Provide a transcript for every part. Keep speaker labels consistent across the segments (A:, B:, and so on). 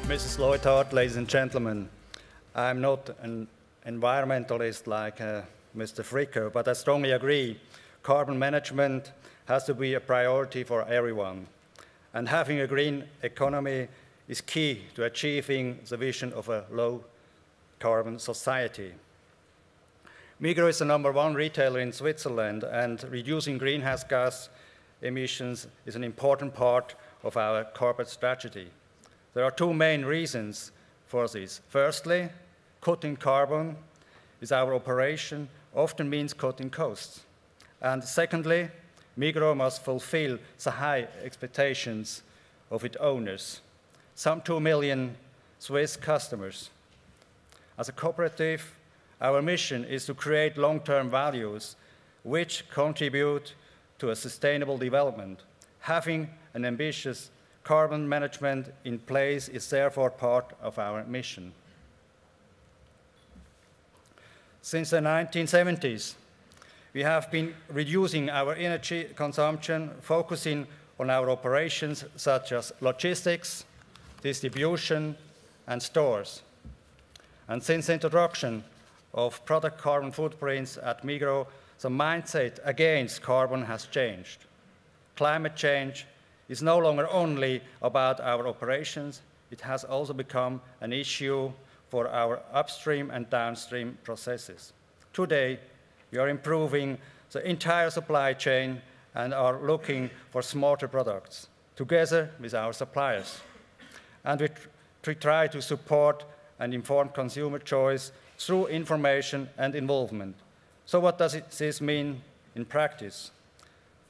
A: Mrs. Leuthard, ladies and gentlemen, I'm not an environmentalist like Mr. Fricker, but I strongly agree carbon management has to be a priority for everyone. And having a green economy is key to achieving the vision of a low-carbon society. Migros is the #1 retailer in Switzerland, and reducing greenhouse gas emissions is an important part of our corporate strategy. There are two main reasons for this. Firstly, cutting carbon with our operation often means cutting costs. And secondly, Migros must fulfill the high expectations of its owners, some 2 million Swiss customers. As a cooperative, our mission is to create long-term values which contribute to a sustainable development. Having an ambitious carbon management in place is therefore part of our mission. Since the 1970s, we have been reducing our energy consumption, focusing on our operations such as logistics, distribution, and stores. And since the introduction of product carbon footprints at Migros, the mindset against carbon has changed. Climate change is no longer only about our operations, it has also become an issue for our upstream and downstream processes. Today, we are improving the entire supply chain and are looking for smarter products, together with our suppliers. And we try to support and inform consumer choice through information and involvement. So what does this mean in practice?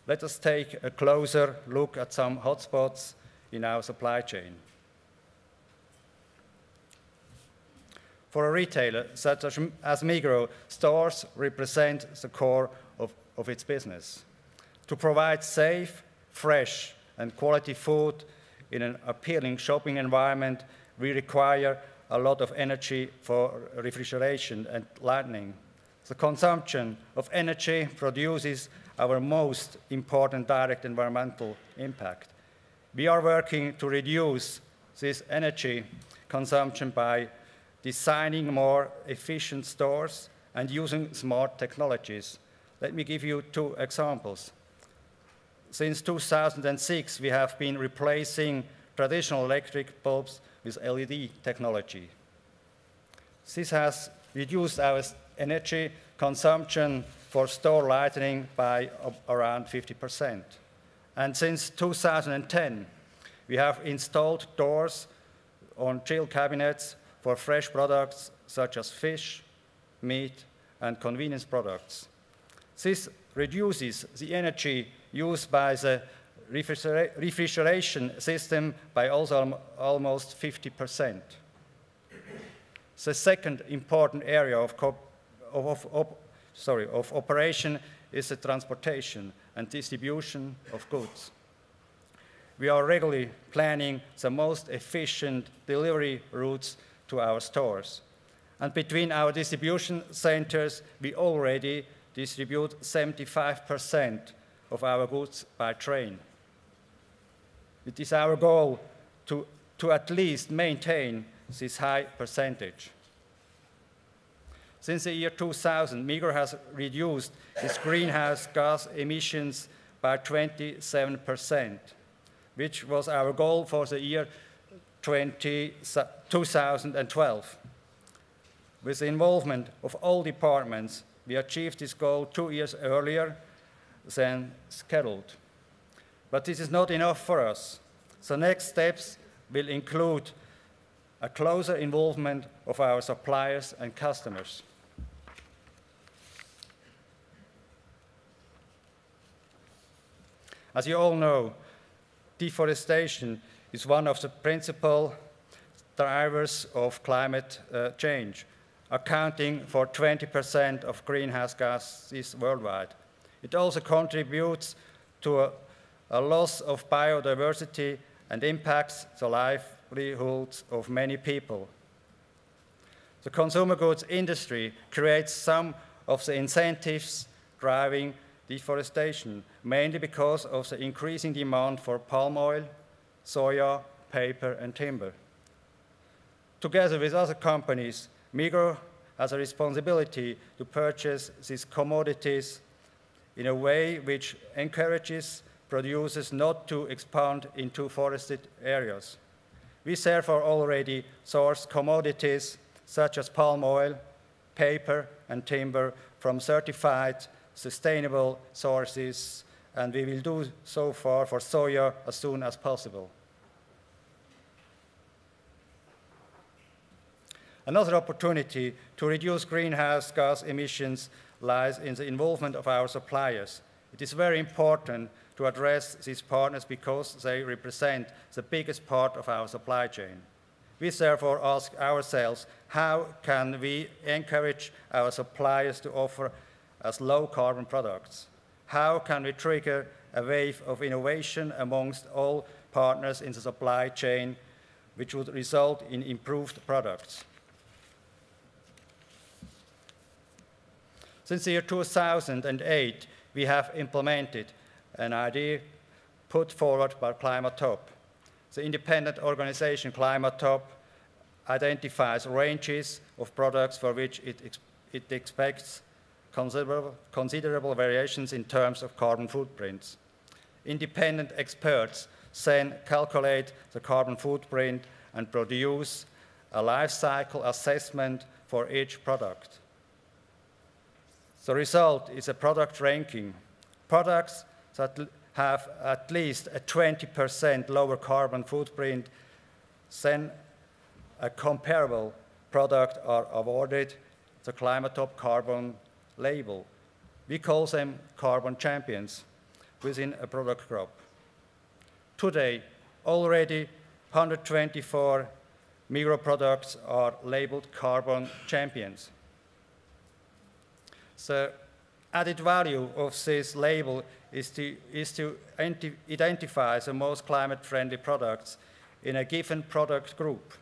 A: Let us take a closer look at some hotspots in our supply chain. For a retailer such as Migros, stores represent the core of its business. To provide safe, fresh, and quality food in an appealing shopping environment, we require a lot of energy for refrigeration and lighting. The consumption of energy produces our most important direct environmental impact. We are working to reduce this energy consumption by designing more efficient stores and using smart technologies. Let me give you two examples. Since 2006, we have been replacing traditional electric bulbs with LED technology. This has reduced our energy consumption for store lighting by around 50%. And since 2010, we have installed doors on chill cabinets for fresh products such as fish, meat, and convenience products. This reduces the energy used by the refrigeration system by also almost 50%. The second important area of operation is the transportation and distribution of goods. We are regularly planning the most efficient delivery routes to our stores. And between our distribution centers, we already distribute 75% of our goods by train. It is our goal to at least maintain this high percentage. Since the year 2000, Migros has reduced its greenhouse gas emissions by 27%, which was our goal for the year 2012. With the involvement of all departments, we achieved this goal 2 years earlier than scheduled. But this is not enough for us. The next steps will include a closer involvement of our suppliers and customers. As you all know, deforestation is one of the principal drivers of climate change, accounting for 20% of greenhouse gases worldwide. It also contributes to a loss of biodiversity and impacts the livelihoods of many people. The consumer goods industry creates some of the incentives driving deforestation, mainly because of the increasing demand for palm oil, soya, paper, and timber. Together with other companies, Migros has a responsibility to purchase these commodities in a way which encourages producers not to expand into forested areas. We therefore already source commodities such as palm oil, paper, and timber from certified sustainable sources, and we will do so far for soya as soon as possible. Another opportunity to reduce greenhouse gas emissions lies in the involvement of our suppliers. It is very important to address these partners because they represent the biggest part of our supply chain. We therefore ask ourselves, how can we encourage our suppliers to offer us low-carbon products? How can we trigger a wave of innovation amongst all partners in the supply chain, which would result in improved products? Since the year 2008, we have implemented an idea put forward by Climate Top. The independent organization Climate Top identifies ranges of products for which it expects considerable variations in terms of carbon footprints. Independent experts then calculate the carbon footprint and produce a life cycle assessment for each product. The result is a product ranking. Products that have at least a 20% lower carbon footprint than a comparable product are awarded the Climate Top Carbon label. We call them carbon champions within a product group. Today, already 124 Migros products are labeled carbon champions. The added value of this label is to identify the most climate-friendly products in a given product group.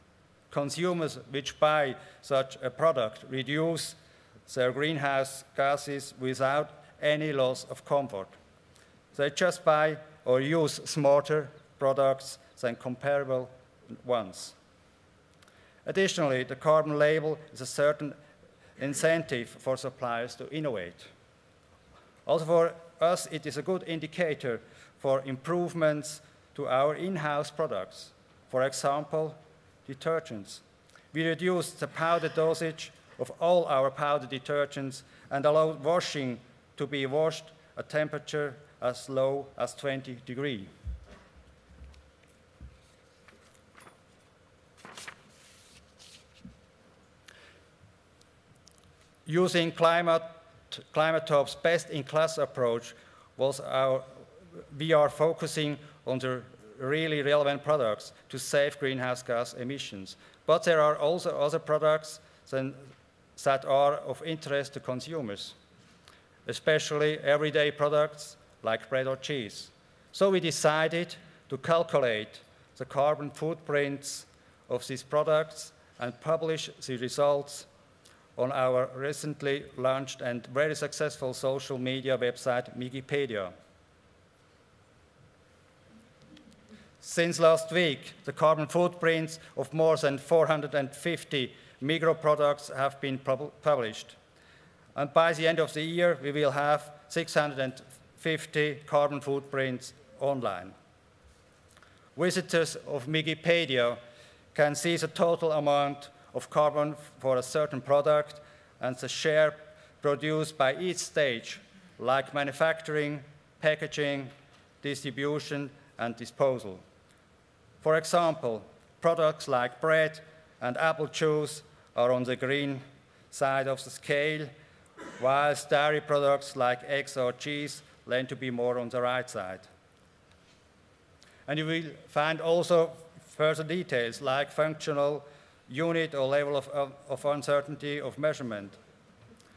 A: Consumers which buy such a product reduce their greenhouse gases without any loss of comfort. They just buy or use smarter products than comparable ones. Additionally, the carbon label is a certain incentive for suppliers to innovate. Also for us, it is a good indicator for improvements to our in-house products. For example, detergents. We reduced the powder dosage of all our powder detergents and allowed washing to be washed at temperature as low as 20 degrees. Using Climate Top's best-in-class approach we are focusing on the really relevant products to save greenhouse gas emissions. But there are also other products that are of interest to consumers, especially everyday products like bread or cheese. So we decided to calculate the carbon footprints of these products and publish the results on our recently launched and very successful social media website, Migipedia. Since last week, the carbon footprints of more than 450 Migros products have been published. And by the end of the year, we will have 650 carbon footprints online. Visitors of Migipedia can see the total amount of carbon for a certain product and the share produced by each stage, like manufacturing, packaging, distribution, and disposal. For example, products like bread and apple juice are on the green side of the scale, whilst dairy products like eggs or cheese tend to be more on the right side. And you will find also further details like functional unit or level of uncertainty of measurement.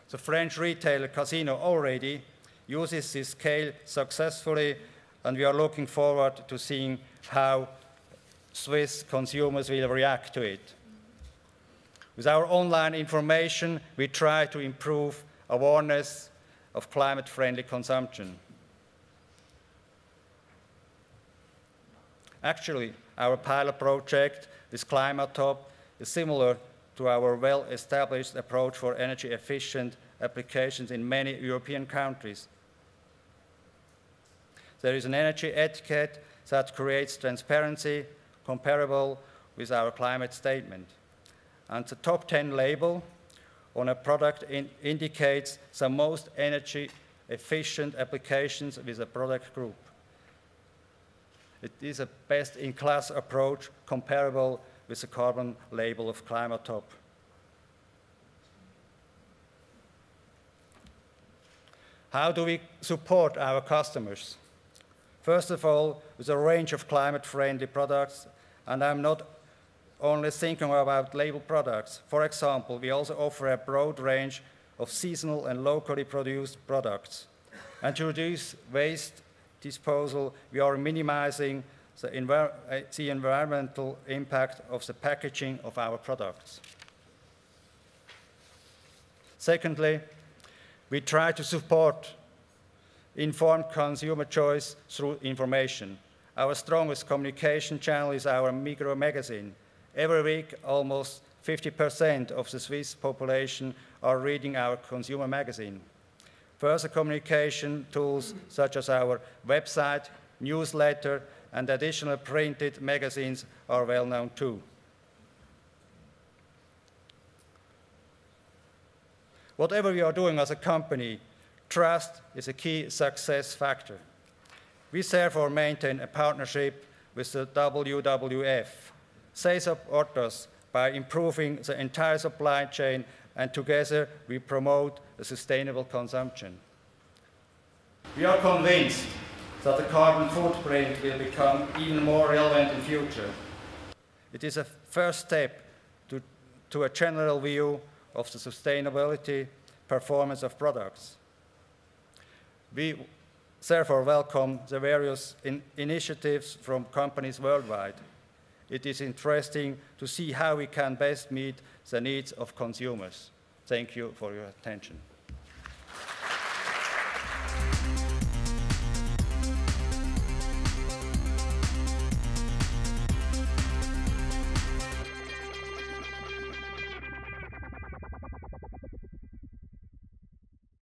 A: The French retailer Casino already uses this scale successfully, and we are looking forward to seeing how Swiss consumers will react to it. With our online information, we try to improve awareness of climate-friendly consumption. Actually, our pilot project with Climate Top is similar to our well-established approach for energy-efficient applications in many European countries. There is an energy etiquette that creates transparency comparable with our climate statement. And the top 10 label on a product indicates the most energy-efficient applications with a product group. It is a best-in-class approach comparable with the carbon label of Climatop. How do we support our customers? First of all, with a range of climate-friendly products, and I'm not only thinking about label products. For example, we also offer a broad range of seasonal and locally produced products. And to reduce waste disposal, we are minimizing the environmental impact of the packaging of our products. Secondly, we try to support informed consumer choice through information. Our strongest communication channel is our Migros magazine. Every week, almost 50% of the Swiss population are reading our consumer magazine. Further communication tools such as our website, newsletter, and additional printed magazines are well known too. Whatever we are doing as a company, trust is a key success factor. We therefore maintain a partnership with the WWF. They support us by improving the entire supply chain, and together we promote a sustainable consumption. We are convinced that the carbon footprint will become even more relevant in future. It is a first step to a general view of the sustainability performance of products. We therefore welcome the various initiatives from companies worldwide. It is interesting to see how we can best meet the needs of consumers. Thank you for your attention.